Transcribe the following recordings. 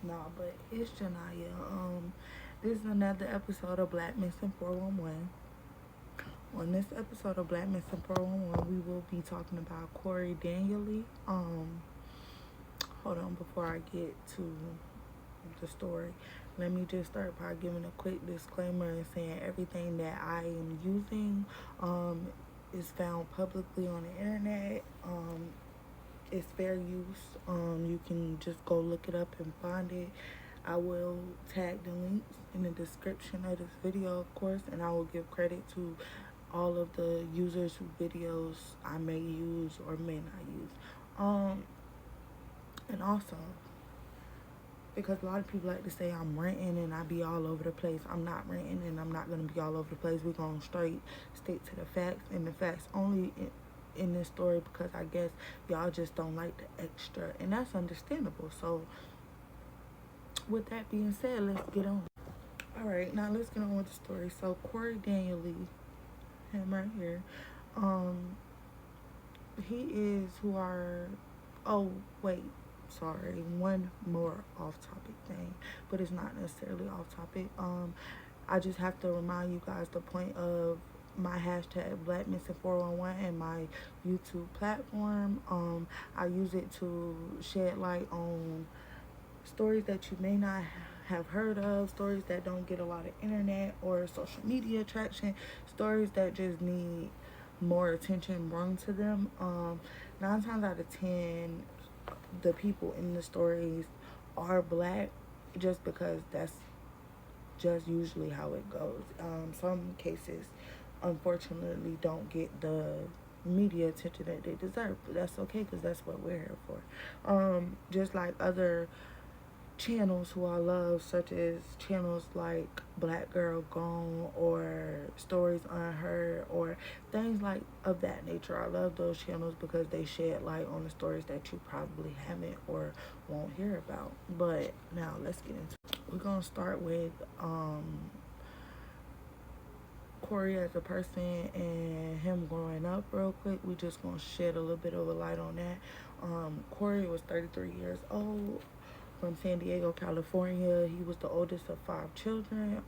Nah, but it's Janaya. This is another episode of BlackMissing411. On this episode of BlackMissing411, we will be talking about Corey Daniely. Hold on, before I get to the story, let me just start by giving a quick disclaimer and saying everything that I am using is found publicly on the internet. It's fair use. You can just go look it up and find it. I will tag the links in the description of this video, of course, and I will give credit to all of the users whose videos I may use or may not use. And also, because a lot of people like to say I'm ranting and I be all over the place. I'm not ranting and I'm not going to be all over the place. We're going to straight stick to the facts, and the facts only in this story, because I guess y'all just don't like the extra, and that's understandable. So with that being said, let's get on. All right, now let's get on with the story. So Corey Daniely, him right here, um, he is who are. Oh wait, sorry, one more off-topic thing, but it's not necessarily off-topic. I just have to remind you guys the point of my hashtag BlackMissing411 and my YouTube platform. I use it to shed light on stories that you may not have heard of, stories that don't get a lot of internet or social media traction, stories that just need more attention brought to them. 9 times out of 10, the people in the stories are black, just because that's just usually how it goes. Some cases, unfortunately, don't get the media attention that they deserve, but that's okay because that's what we're here for. Just like other channels who I love, such as channels like Black Girl Gone or Stories Unheard or things like of that nature. I love those channels because they shed light on the stories that you probably haven't or won't hear about. But now let's get into it. We're gonna start with Corey as a person and him growing up real quick. We just gonna shed a little bit of a light on that. Corey was 33 years old, from San Diego, California. He was the oldest of 5 children.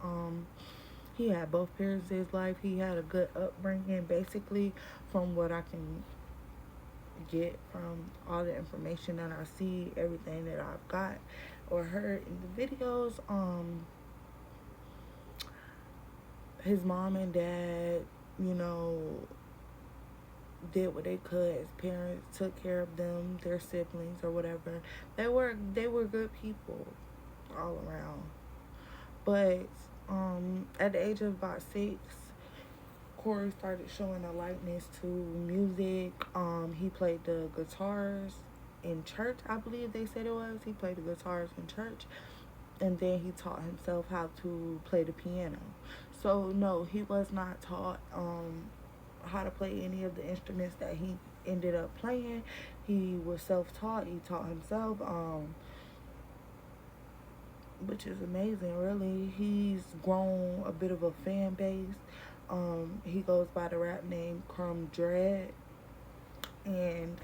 He had both parents in his life. He had a good upbringing, basically, from what I can get from all the information that I see, everything that I've got or heard in the videos. His mom and dad, you know, did what they could. His parents took care of them, their siblings or whatever. They were good people all around. But at the age of about 6, Corey started showing a likeness to music. He played the guitars in church, I believe they said it was. He played the guitars in church, and then he taught himself how to play the piano. So no, he was not taught how to play any of the instruments that he ended up playing. He was self-taught. He taught himself, which is amazing, really. He's grown a bit of a fan base. He goes by the rap name Crumb Dread, and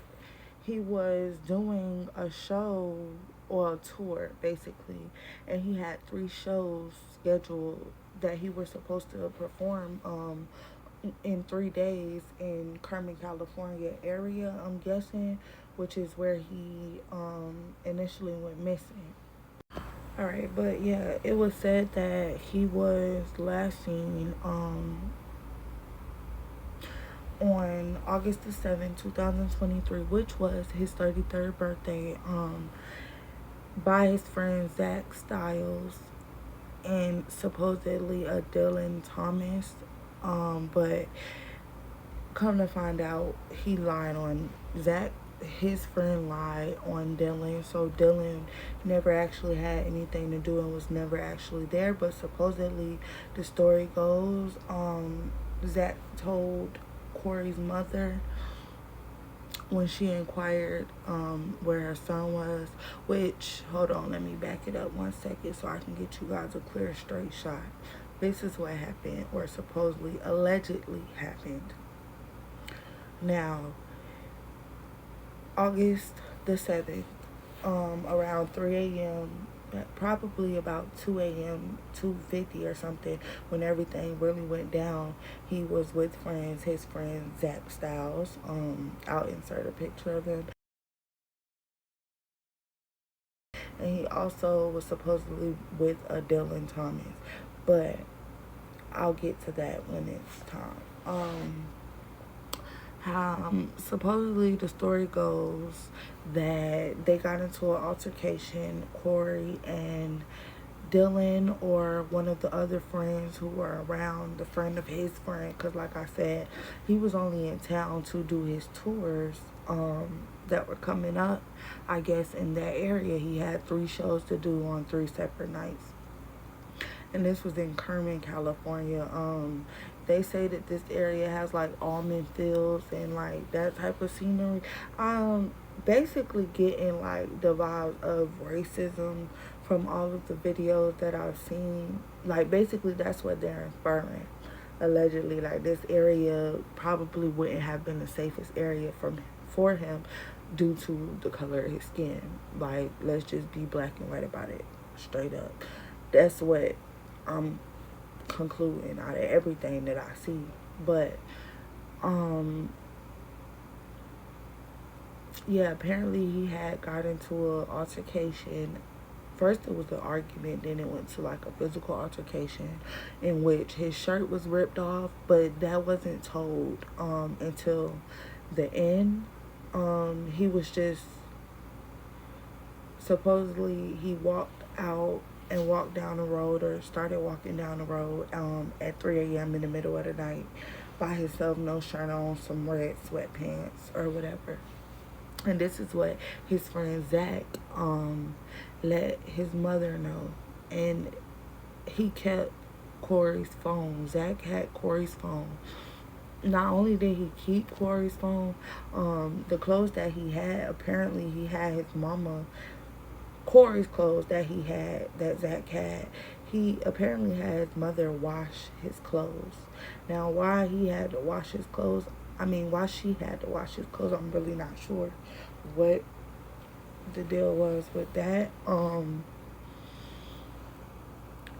he was doing a show or a tour, basically, and he had 3 shows scheduled that he was supposed to perform in 3 days in Carmen, California area, I'm guessing, which is where he initially went missing. All right, but yeah, it was said that he was last seen on August the 7th, 2023, which was his 33rd birthday, by his friend Zach Styles and supposedly a Dylan Thomas. But come to find out, he lied on Zach. His friend lied on Dylan, so Dylan never actually had anything to do and was never actually there. But supposedly, the story goes, Zach told Corey's mother when she inquired where her son was, which, hold on, let me back it up 1 second so I can get you guys a clear, straight shot. This is what happened, or supposedly, allegedly happened. Now, August the 7th, around 3 a.m., probably about 2 a.m., 2:50 or something, when everything really went down. He was with friends, his friend Zach Styles. I'll insert a picture of him. And he also was supposedly with a Dylan Thomas. But I'll get to that when it's time. Supposedly the story goes that they got into an altercation, Corey and Dylan, or one of the other friends who were around, the friend of his friend, because like I said, he was only in town to do his tours that were coming up. I guess in that area he had 3 shows to do on 3 separate nights, and this was in Kerman, California. They say that this area has like almond fields and like that type of scenery. Basically getting like the vibe of racism from all of the videos that I've seen. Like basically that's what they're inferring. Allegedly, like this area probably wouldn't have been the safest area for him due to the color of his skin. Like let's just be black and white about it, straight up. That's what I'm concluding out of everything that I see. But yeah, apparently he had got into an altercation. First it was an argument, then it went to like a physical altercation in which his shirt was ripped off, but that wasn't told until the end. He was just supposedly he walked out and walked down the road, or started walking down the road at 3 a.m. in the middle of the night by himself, no shirt on, some red sweatpants or whatever. And this is what his friend Zach let his mother know. And he kept Corey's phone. Zach had Corey's phone. Not only did he keep Corey's phone, the clothes that he had, apparently he had his mama, Corey's clothes that Zach had. He apparently had his mother wash his clothes. Now, why he had to wash his clothes, why she had to wash his clothes, I'm really not sure what the deal was with that.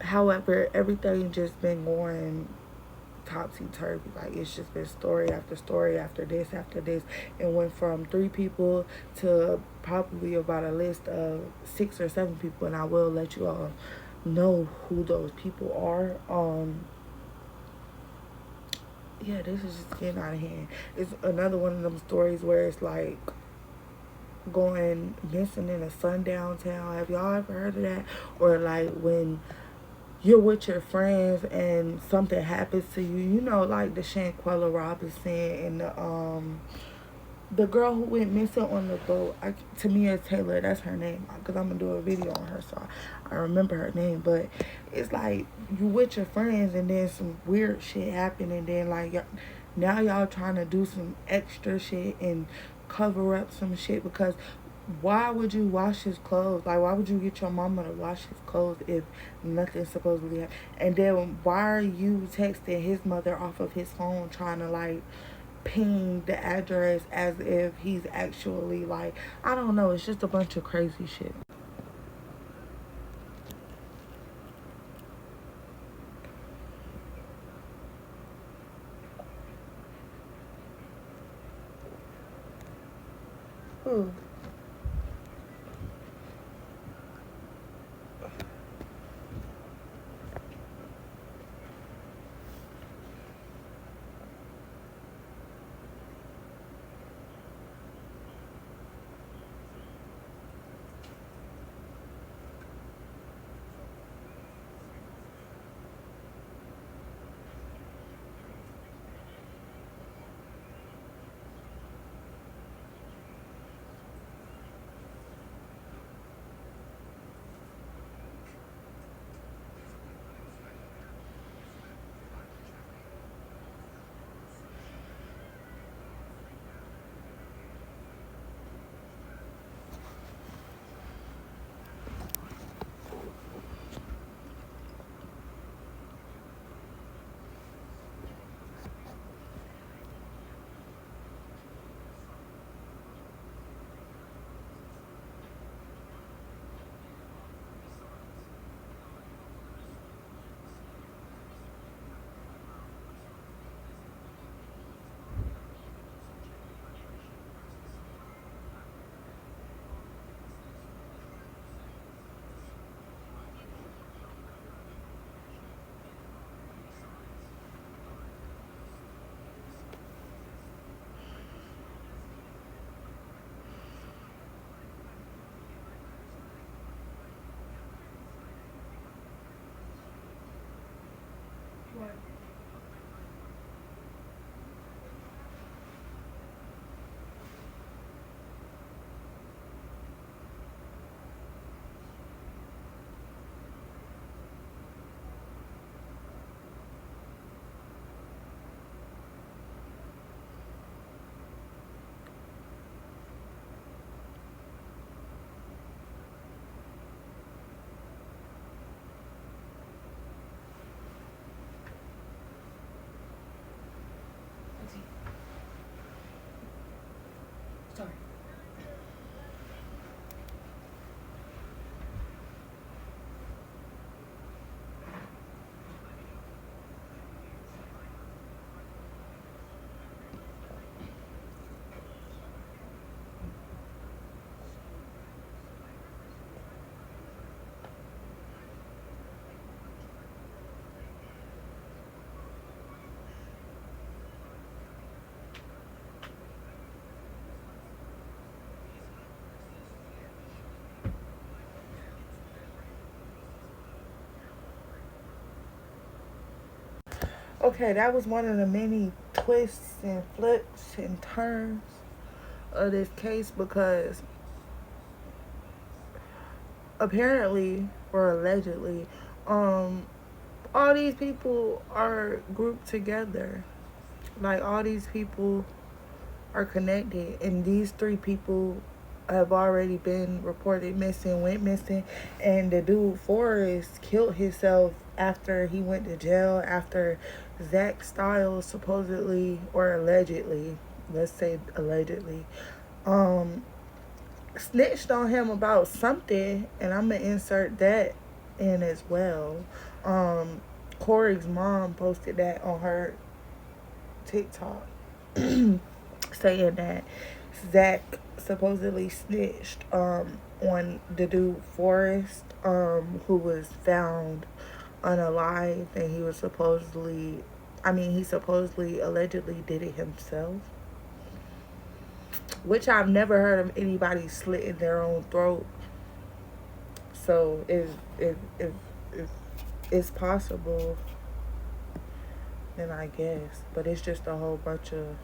However, everything just been going topsy-turvy. Like it's just been story after story after this. It went from 3 people to probably about a list of 6 or 7 people, and I will let you all know who those people are. Yeah, this is just getting out of hand. It's another one of them stories where it's like going missing in a sundown town. Have y'all ever heard of that? Or like when you're with your friends and something happens to you, like the Shanquella Robinson and the girl who went missing on the boat. Tamia Taylor, that's her name, because I'm gonna do a video on her, so I remember her name. But it's like you with your friends and then some weird shit happen, and then like now y'all trying to do some extra shit and cover up some shit, because why would you wash his clothes? Like, why would you get your mama to wash his clothes if nothing supposedly happened? And then why are you texting his mother off of his phone trying to like ping the address as if he's actually like, I don't know, it's just a bunch of crazy shit. Ooh. Okay, that was one of the many twists and flips and turns of this case because apparently or allegedly, all these people are grouped together. Like all these people are connected, and these three people have already been reported missing, went missing, and the dude Forrest killed himself after he went to jail after Zach Styles supposedly or allegedly, let's say allegedly, um, snitched on him about something, and I'm gonna insert that in as well. Um, Corey's mom posted that on her TikTok, saying that Zach supposedly snitched on the dude Forrest, who was found unalive, and he was supposedly, I mean, he supposedly allegedly did it himself, which I've never heard of anybody slitting their own throat. So if it's possible, then I guess, but it's just a whole bunch of